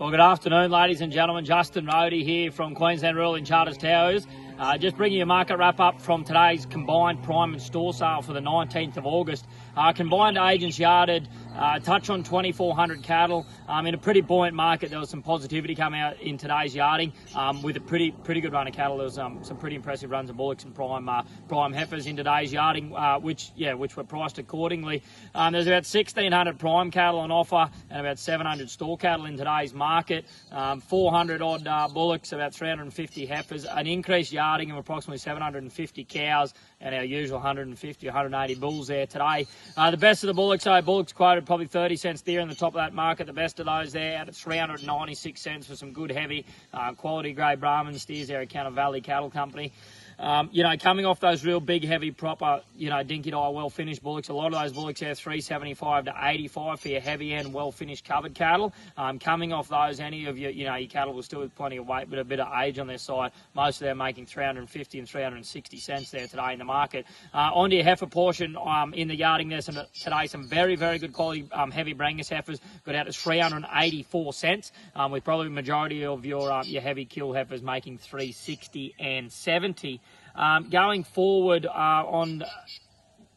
Well, good afternoon, ladies and gentlemen. Justin Rohde here from Queensland Rural in Charters Towers. Just bringing you a market wrap-up from today's combined prime and store sale for the 19th of August. Combined agents yarded touch on 2,400 cattle. In a pretty buoyant market, there was some positivity coming out in today's yarding with a pretty good run of cattle. There was some pretty impressive runs of bullocks and prime heifers in today's yarding, which were priced accordingly. There's about 1,600 prime cattle on offer and about 700 store cattle in today's market. 400 odd bullocks, about 350 heifers, an increased yarding of approximately 750 cows, and our usual 150, 180 bulls there today. The best of the bullocks, bullocks quoted probably 30 cents there in the top of that market. The best of those there at 396 cents for some good heavy quality grade Brahman steers there at Cannon Valley Cattle Company. Coming off those real big, heavy, proper, dinky-dye, well-finished bullocks, a lot of those bullocks there, 375 to 85 for your heavy-end, well-finished covered cattle. Coming off those, any of your cattle will still with plenty of weight, but a bit of age on their side. Most of them making 350 and 360 cents there today in the market. Onto your heifer portion in the yarding there today, some very, very good quality heavy Brangus heifers got out to 384 cents, with probably the majority of your heavy kill heifers making 360 and 70. Going forward on,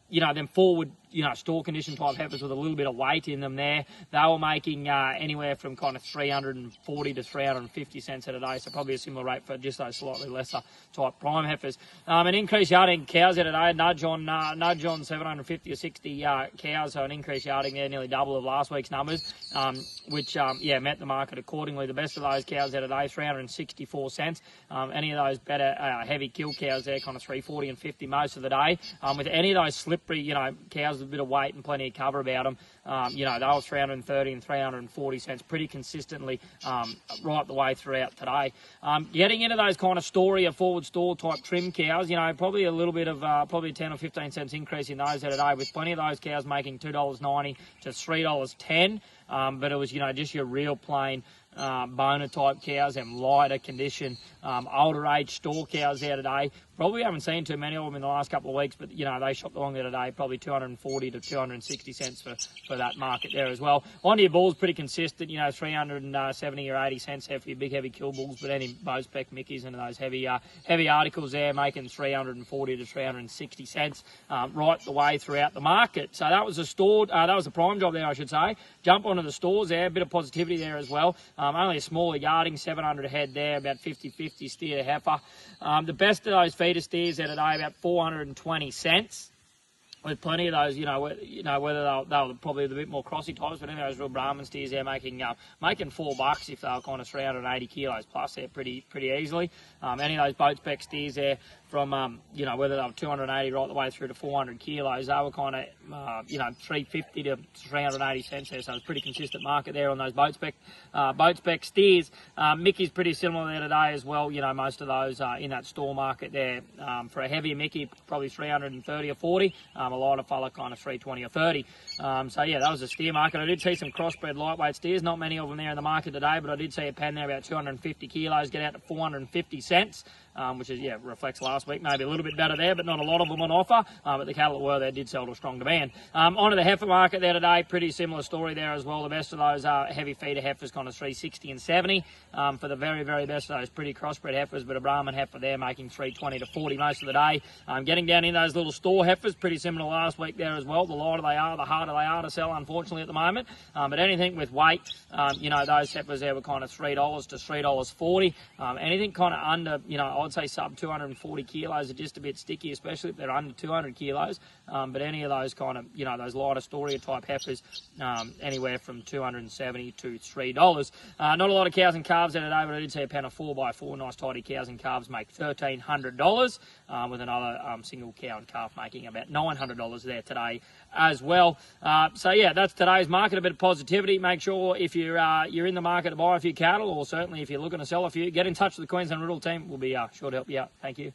them forward, store condition type heifers with a little bit of weight in them there, they were making anywhere from kind of 340 to 350 cents a day, so probably a similar rate for just those slightly lesser type prime heifers. An increased yarding cows there today, nudge on 750 or 60 cows, so an increased yarding there, nearly double of last week's numbers, which met the market accordingly. The best of those cows there today, 364 cents. Any of those better heavy kill cows there, kind of 340 and 50 most of the day. With any of those slippery, cows with a bit of weight and plenty of cover about them, they were 330 and 340 cents pretty consistently right the way throughout today. Getting into those kind of forward store type trim cows, probably a little bit of probably 10 or 15 cents increase in those there today, with plenty of those cows making $2.90 to $3.10. But it was, just your real plain boner type cows and lighter condition, older age store cows there today. Probably haven't seen too many of them in the last couple of weeks, but they shopped along there today, probably 240 to 260 cents for that market there as well. On your bulls, pretty consistent, 370 or 80 cents there for your big heavy kill bulls, but any bow spec Mickeys and those heavy articles there making 340 to 360 cents right the way throughout the market. So that was that was the prime job there, I should say. Jump onto the stores there, a bit of positivity there as well. Only a smaller yarding, 700 head there, about 50-50 steer to heifer. The best of those feeder steers there today, about 420 cents. With plenty of those, whether they were probably a bit more crossy types, but any of those real Brahman steers there making $4 if they were kind of 380 kilos plus there pretty easily. Any of those boat spec steers there from, whether they were 280 right the way through to 400 kilos, they were kind of, 350 to 380 cents there, so it's a pretty consistent market there on those boat spec steers. Mickey's pretty similar there today as well, most of those in that store market there. For a heavier Mickey, probably 330 or 40, a lighter fella kind of 320 or 30. That was the steer market. I did see some crossbred lightweight steers, not many of them there in the market today, but I did see a pen there about 250 kilos get out to 450 cents. Which is, reflects last week. Maybe a little bit better there, but not a lot of them on offer. But the cattle that were there did sell to a strong demand. Onto the heifer market there today, pretty similar story there as well. The best of those heavy feeder heifers, kind of 360 and 70. For the very, very best of those pretty crossbred heifers, but a Brahman heifer there making 320 to 40 most of the day. Getting down in those little store heifers, pretty similar last week there as well. The lighter they are, the harder they are to sell, unfortunately, at the moment. But anything with weight, those heifers there were kind of $3 to $3.40. Anything kind of under, I'd say sub 240 kilos are just a bit sticky, especially if they're under 200 kilos. But any of those kind of, those lighter story type heifers, anywhere from 270 to $3. Not a lot of cows and calves there today, but I did see a pen of 4x4 nice tidy cows and calves make $1,300, with another single cow and calf making about $900 there today as well. That's today's market. A bit of positivity. Make sure if you're in the market to buy a few cattle, or certainly if you're looking to sell a few, get in touch with the Queensland Rural team. We'll be sure to help you out. Thank you.